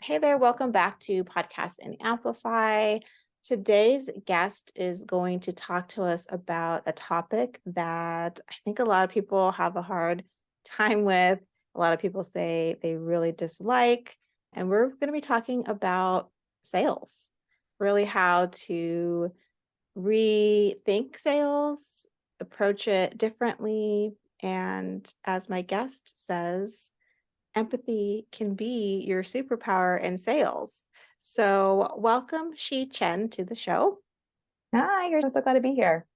Hey there, welcome back to Podcast and Amplify. Today's guest is going to talk to us about a topic that I think a lot of people have a hard time with. A lot of people say they really dislike, and we're going to be talking about sales, really how to rethink sales, approach it differently. And as my guest says, empathy can be your superpower in sales. So, welcome Shi Chen to the show. Hi, you're so glad to be here.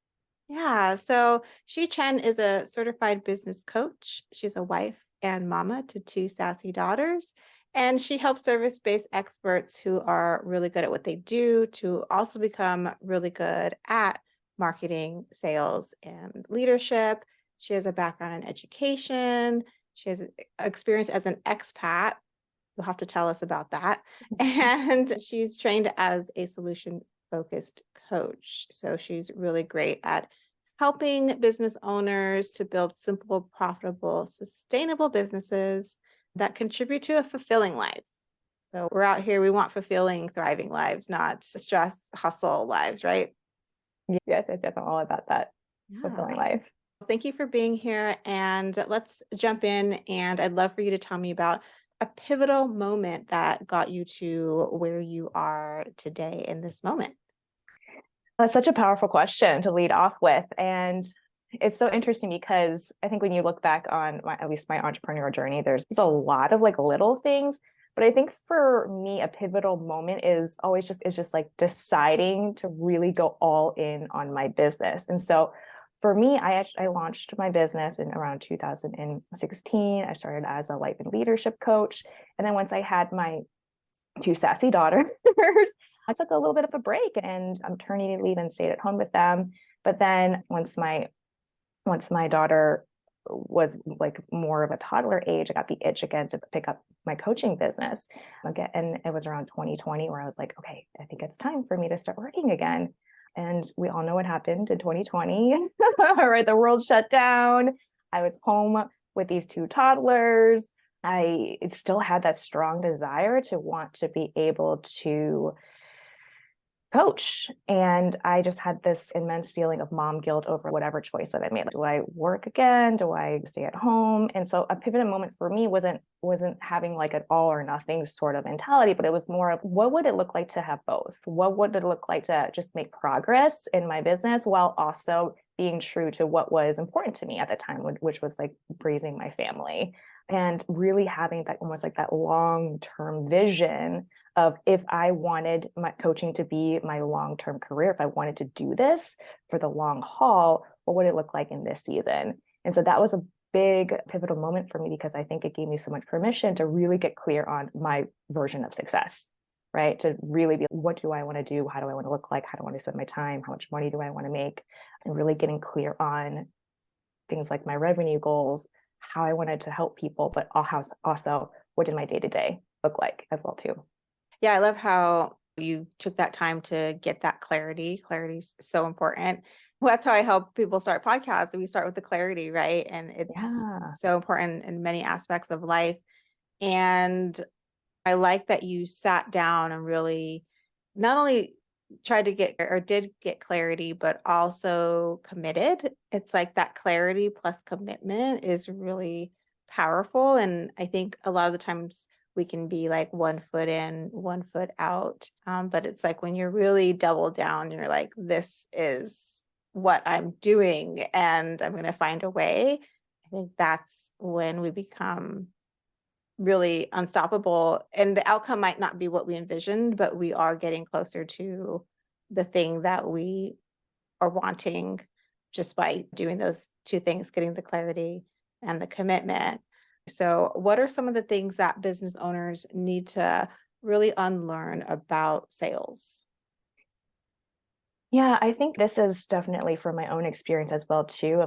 Yeah, so Shi Chen is a certified business coach. She's a wife and mama to two sassy daughters. And she helps service based experts who are really good at what they do to also become really good at marketing, sales, and leadership. She has a background in education. She has experience as an expat. You'll have to tell us about that. And she's trained as a solution focused coach. So she's really great at helping business owners to build simple, profitable, sustainable businesses that contribute to a fulfilling life. So we're out here, we want fulfilling, thriving lives, not stress, hustle lives, right? Yes, I'm all about that fulfilling Yeah. life. Thank you for being here. And let's jump in. And I'd love for you to tell me about a pivotal moment that got you to where you are today in this moment. That's such a powerful question to lead off with. And it's so interesting because I think when you look back on at least my entrepreneurial journey, there's a lot of like little things. But I think for me, a pivotal moment is just like deciding to really go all in on my business. And so for me, I launched my business in around 2016. I started as a life and leadership coach. And then once I had my two sassy daughters, I took a little bit of a break and maternity leave and stayed at home with them. But then once my daughter was like more of a toddler age, I got the itch again to pick up my coaching business again. And it was around 2020 where I was like, okay, I think it's time for me to start working again. And we all know what happened in 2020, right? The world shut down. I was home with these two toddlers. I still had that strong desire to want to be able to coach. And I just had this immense feeling of mom guilt over whatever choice that I made. Do I work again? Do I stay at home? And so a pivotal moment for me wasn't having like an all or nothing sort of mentality, but it was more of what would it look like to have both? What would it look like to just make progress in my business while also being true to what was important to me at the time, which was like raising my family and really having that almost like that long-term vision of if I wanted my coaching to be my long-term career, if I wanted to do this for the long haul, what would it look like in this season? And so that was a big pivotal moment for me because I think it gave me so much permission to really get clear on my version of success, right? To really be, what do I want to do? How do I want to look like? How do I want to spend my time? How much money do I want to make? And really getting clear on things like my revenue goals, how I wanted to help people, but also what did my day-to-day look like as well too. Yeah, I love how you took that time to get that clarity. Clarity is so important. Well, that's how I help people start podcasts. We start with the clarity, right? And it's Yeah. so important in many aspects of life. And I like that you sat down and really not only tried to get or did get clarity, but also committed. It's like that clarity plus commitment is really powerful. And I think a lot of the times we can be like one foot in, one foot out. But it's like when you're really double down, you're like, this is what I'm doing and I'm going to find a way. I think that's when we become really unstoppable. And the outcome might not be what we envisioned, but we are getting closer to the thing that we are wanting just by doing those two things, getting the clarity and the commitment. So, what are some of the things that business owners need to really unlearn about sales? Yeah, I think this is definitely from my own experience as well too.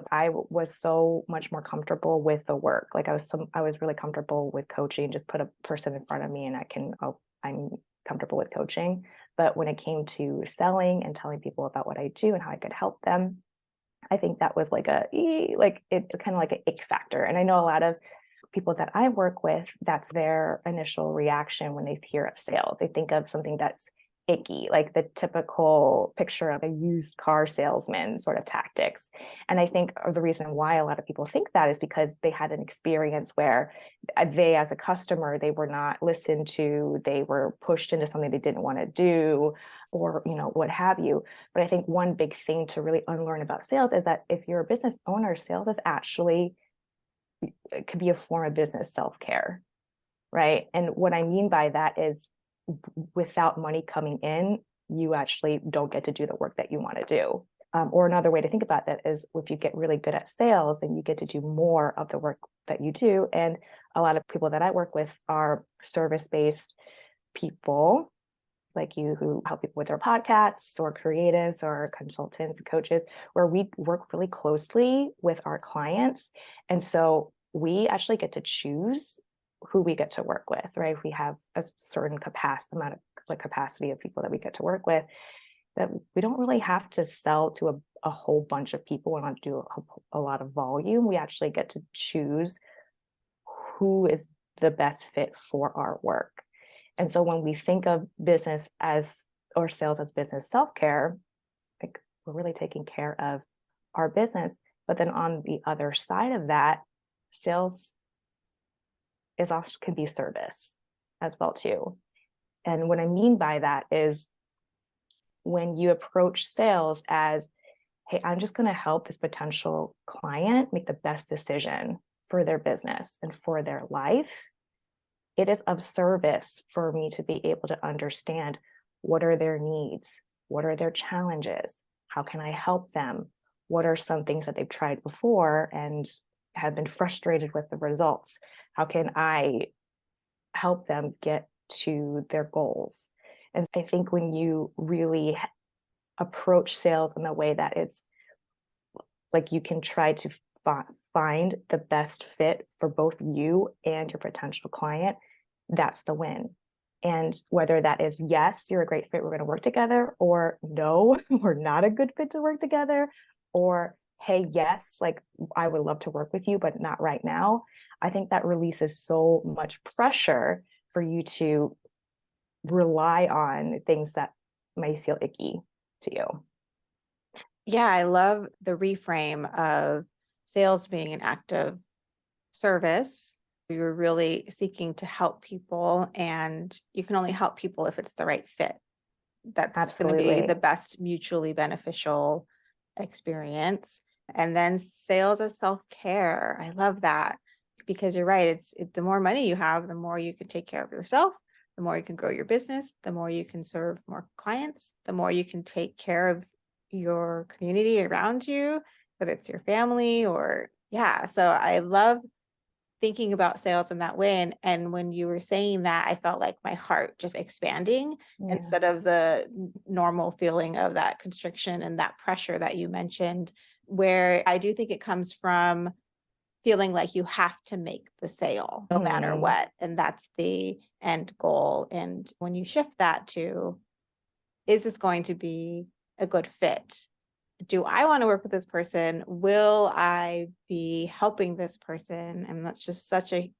Was so much more comfortable with the work. Like I was really comfortable with coaching. Just put a person in front of me, and I'm comfortable with coaching. But when it came to selling and telling people about what I do and how I could help them, I think that was like it's kind of like an ick factor. And I know a lot of people that I work with, that's their initial reaction when they hear of sales. They think of something that's icky, like the typical picture of a used car salesman sort of tactics. And I think the reason why a lot of people think that is because they had an experience where they, as a customer, they were not listened to, they were pushed into something they didn't want to do, or, you know, what have you. But I think one big thing to really unlearn about sales is that if you're a business owner, sales is actually, it could be a form of business self-care, right? And what I mean by that is without money coming in, you actually don't get to do the work that you want to do. Or another way to think about that is if you get really good at sales, then you get to do more of the work that you do. And a lot of people that I work with are service-based people like you who help people with their podcasts, or creatives or consultants, coaches, where we work really closely with our clients. And so we actually get to choose who we get to work with, right? We have a certain capacity of people that we get to work with, that we don't really have to sell to a whole bunch of people and not do a lot of volume. We actually get to choose who is the best fit for our work. And so when we think of business as, or sales as business self-care, like we're really taking care of our business. But then on the other side of that, sales is also can be service as well too. And what I mean by that is when you approach sales as, hey, I'm just going to help this potential client make the best decision for their business and for their life, it is of service for me to be able to understand what are their needs, what are their challenges, how can I help them, what are some things that they've tried before and have been frustrated with the results, how can I help them get to their goals. And I think when you really approach sales in a way that it's like you can try to find the best fit for both you and your potential client, that's the win. And whether that is, yes, you're a great fit, we're going to work together, or no, we're not a good fit to work together, or hey, yes, like I would love to work with you, but not right now. I think that releases so much pressure for you to rely on things that might feel icky to you. Yeah, I love the reframe of sales being an act of service. We were really seeking to help people, and you can only help people if it's the right fit. That's going to be the best mutually beneficial experience. And then sales as self-care. I love that, because you're right. It's the more money you have, the more you can take care of yourself, the more you can grow your business, the more you can serve more clients, the more you can take care of your community around you, whether it's your family or, yeah. So I love thinking about sales in that way. And when you were saying that, I felt like my heart just expanding instead of the normal feeling of that constriction and that pressure that you mentioned, where I do think it comes from feeling like you have to make the sale no matter what. And that's the end goal. And when you shift that to, is this going to be a good fit? Do I want to work with this person? Will I be helping this person? And that's just such a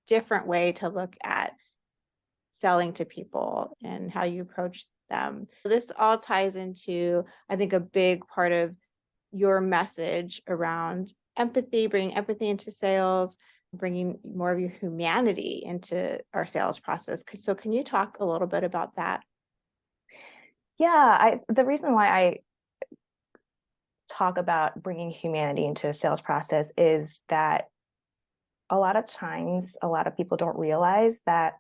different way to look at selling to people and how you approach them. This all ties into, I think, a big part of your message around empathy, bringing empathy into sales, bringing more of your humanity into our sales process. So can you talk a little bit about that? Yeah, the reason why I talk about bringing humanity into a sales process is that a lot of times, a lot of people don't realize that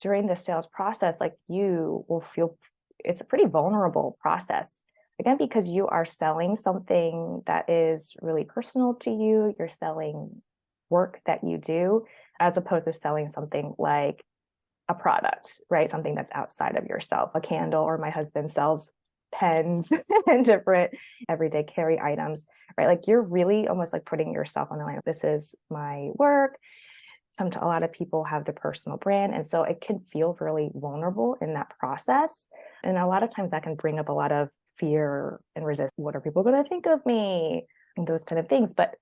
during the sales process, like you will feel it's a pretty vulnerable process. Again, because you are selling something that is really personal to you, you're selling work that you do, as opposed to selling something like a product, right? Something that's outside of yourself, a candle, or my husband sells pens and different everyday carry items, right? Like you're really almost like putting yourself on the line. This is my work. A lot of people have the personal brand. And so it can feel really vulnerable in that process. And a lot of times that can bring up a lot of fear and resist. What are people going to think of me? And those kind of things. But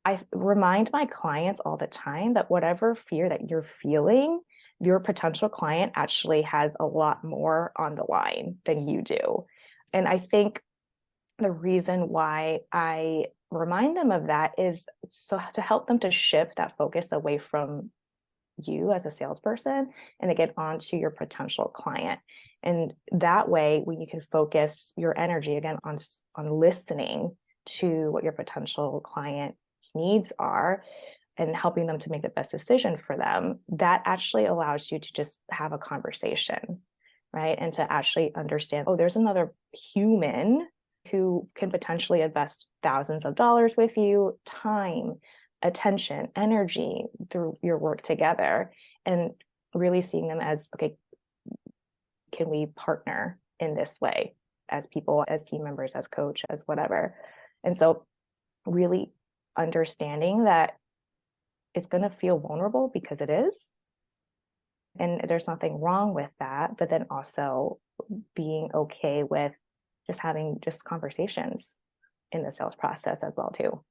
I remind my clients all the time that whatever fear that you're feeling, your potential client actually has a lot more on the line than you do. And I think the reason why I remind them of that is so to help them to shift that focus away from you as a salesperson and to get onto your potential client. And that way, when you can focus your energy again on listening to what your potential client's needs are and helping them to make the best decision for them, that actually allows you to just have a conversation, right? And to actually understand, oh, there's another human who can potentially invest thousands of dollars with you, time, attention, energy through your work together, and really seeing them as, okay, can we partner in this way as people, as team members, as coach, as whatever. And so really understanding that it's going to feel vulnerable because it is, and there's nothing wrong with that, but then also being okay with just having just conversations in the sales process as well too.